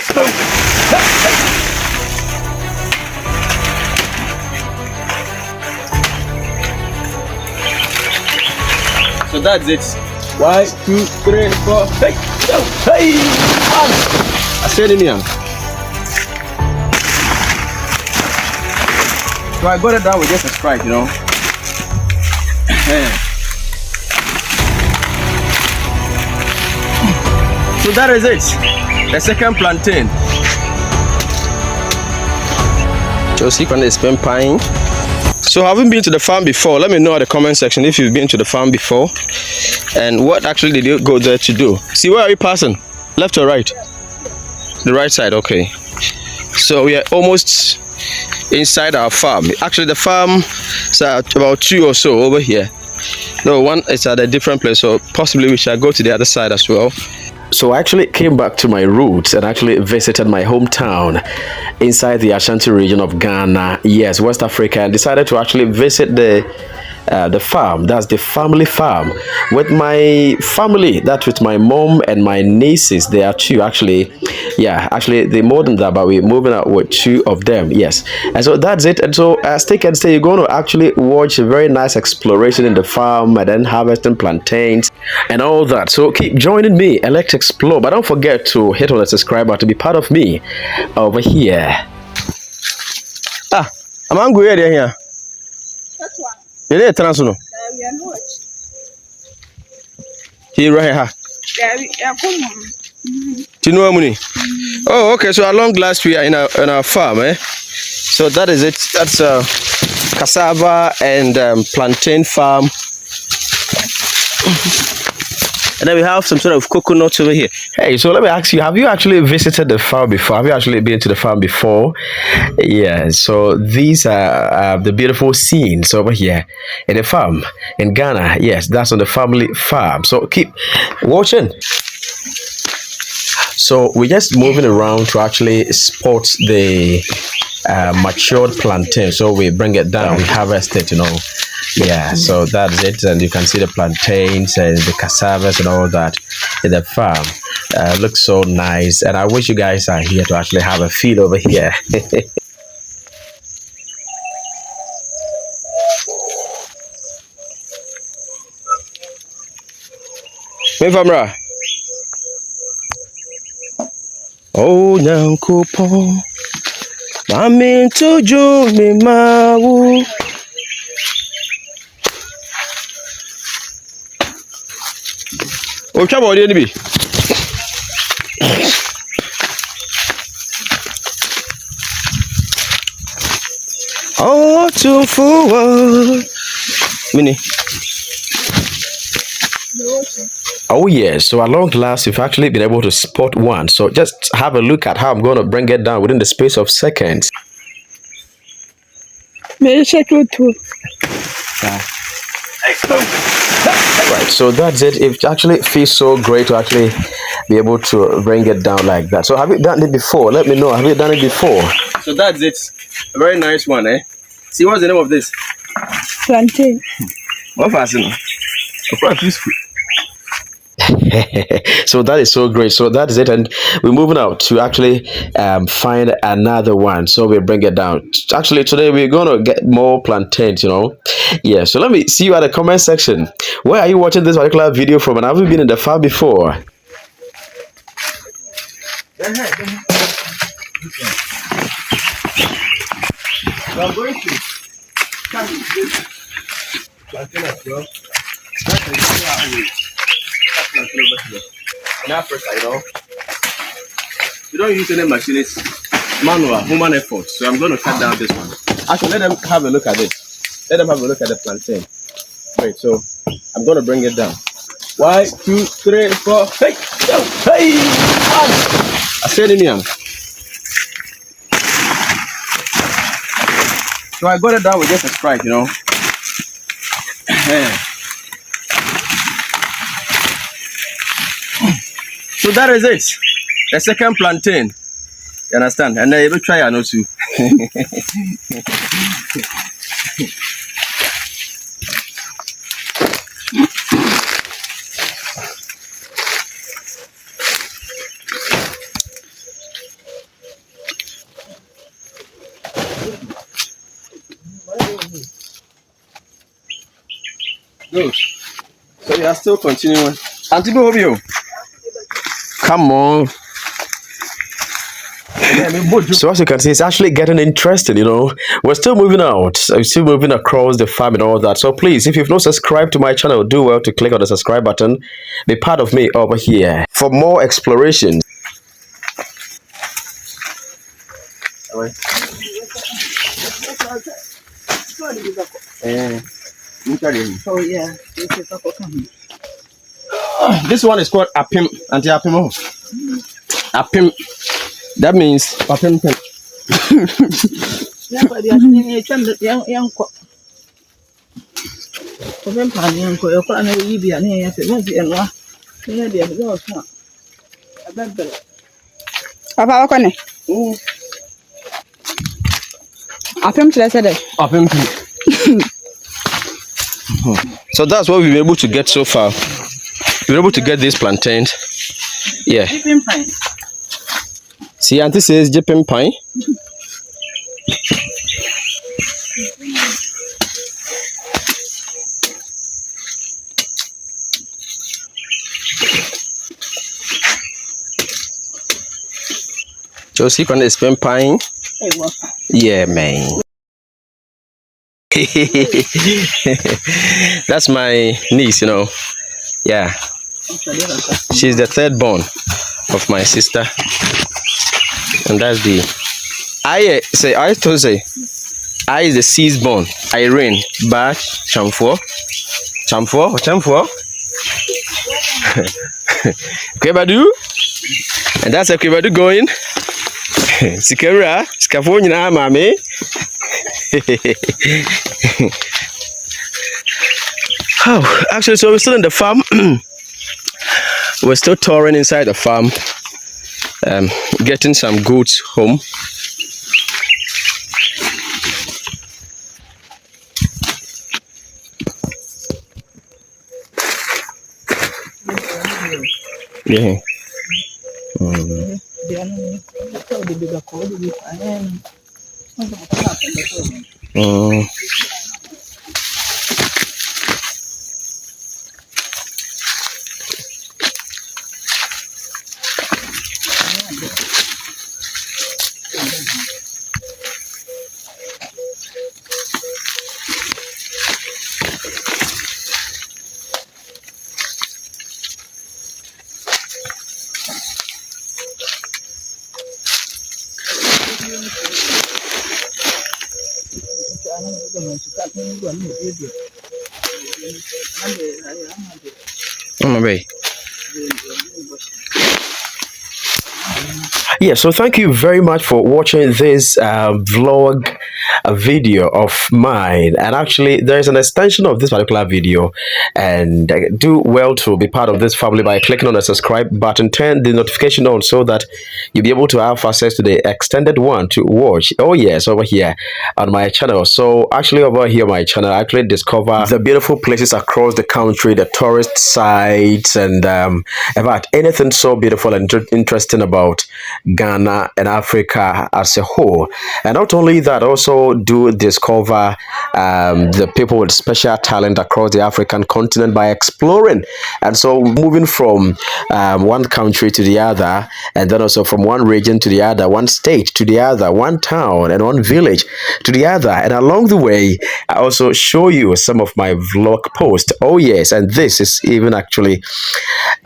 So that's it. 1, 2, 3, 4. Hey, hey, I said in here. So I got it down with just a strike, you know. So that is it. The second plantain. Josie can is Plantain. So have you been to the farm before? Let me know in the comment section if you've been to the farm before. And what actually did you go there to do? See, where are you passing? Left or right? The right side, okay. So we are almost inside our farm. Actually, the farm is about 2 or so over here. No, one is at a different place, so possibly we shall go to the other side as well. So I actually came back to my roots and actually visited my hometown inside the Ashanti region of Ghana, yes, West Africa, and decided to actually visit the farm. That's the family farm with my family. That's with my mom and my nieces. There are 2 actually. Yeah, actually they more than that, but we're moving out with 2 of them. Yes, and so that's it. And so stick and stay. You're going to actually watch a very nice exploration in the farm and then harvesting plantains and all that. So keep joining me and let's explore. But don't forget to hit on the subscribe button to be part of me over here. I'm hungry here. That's why. You need a transfer. We are not. Here, right here. Yeah, come on. Do you know money? Oh, okay. So along last we are in our farm, eh? So that is it. That's cassava and plantain farm. And then we have some sort of coconuts over here. Hey, so let me ask you, have you actually visited the farm before? Have you actually been to the farm before? Yeah, so these are the beautiful scenes over here in the farm in Ghana. Yes, that's on the family farm. So keep watching. So we're just moving around to actually spot the matured plantain. So we bring it down, we harvest it, you know. Yeah, so that's it. And you can see the plantains and the cassavas and all that in the farm. Looks so nice. And I wish you guys are here to actually have a feel over here. Oh, Nyankopo, Mami tojo me mawu. Oh, trouble, didn't be. Oh, to forward. Mini. Oh yes, so at long last we've actually been able to spot one. So just have a look at how I'm going to bring it down within the space of seconds. May I check it too? Right, so that's it. It actually feels so great to actually be able to bring it down like that. So have you done it before? Let me know. Have you done it before? So that's it. A very nice one, eh? See, what's the name of this? Plantain. What fashion? So that is so great. So that is it, and we're moving out to actually find another one. So we bring it down. Actually, today we're gonna get more plantains, you know. Yeah, so let me see you at the comment section. Where are you watching this particular video from, and have you been in the farm before? So I'm going to come with this plantain as well. That's in Africa, you know, we don't use any machine. It's manual, human effort. So I'm going to cut down this one. Actually, let them have a look at it. Let them have a look at the plantain. Wait, so I'm going to bring it down. 1, 2, 3, 4. Hey, hey, I said in here. So I got it down with just a strike, you know. So that is it. The second plantain. You understand? And then you will try and also. Good. So you are still continuing. Auntie Bobio. Come on. So as you can see, it's actually getting interesting, you know. We're still moving out. We're still moving across the farm and all that. So please, if you've not subscribed to my channel, do well to click on the subscribe button. Be part of me over here for more exploration. Oh yeah, this is a coconut. This one is called apim, anti-apimo. Apim. That means apim. Yeah, but the young cock. For them, Panny, your partner will be an air, and one. Yeah, dear, no, I bet better. Papa, what Apim to yesterday. Apim. So that's what we've been able to get so far. We're able to get these plantains. Yeah. See, Auntie says Jipping pine. Josie can explain pine. Yeah, man. That's my niece, you know. Yeah. She's the third born of my sister. And that's the I is the sixth born. Irene, Batch, Chamfor. Kwebadu. And that's a Kwebadu going. Sikera, Scaffonia, Mammy. Oh, actually, so we're still in the farm. We're still touring inside the farm, getting some goods home. Yeah. Yeah, so thank you very much for watching this vlog video of mine. And actually, there's an extension of this particular video, and do well to be part of this family by clicking on the subscribe button, turn the notification on so that you'll be able to have access to the extended one to watch. Oh yes, over here on my channel. So actually over here on my channel, I actually discover the beautiful places across the country, the tourist sites, and about anything so beautiful and interesting about Ghana and Africa as a whole. And not only that, also do discover the people with special talent across the African continent by exploring. And so moving from one country to the other, and then also from one region to the other, one state to the other, one town and one village to the other. And along the way, I also show you some of my vlog posts. Oh yes, and this is even actually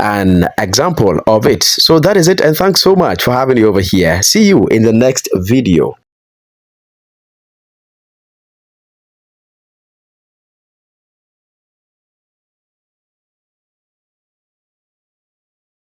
an example of it. So that is it, and thanks so much for having me over here. See you in the next video.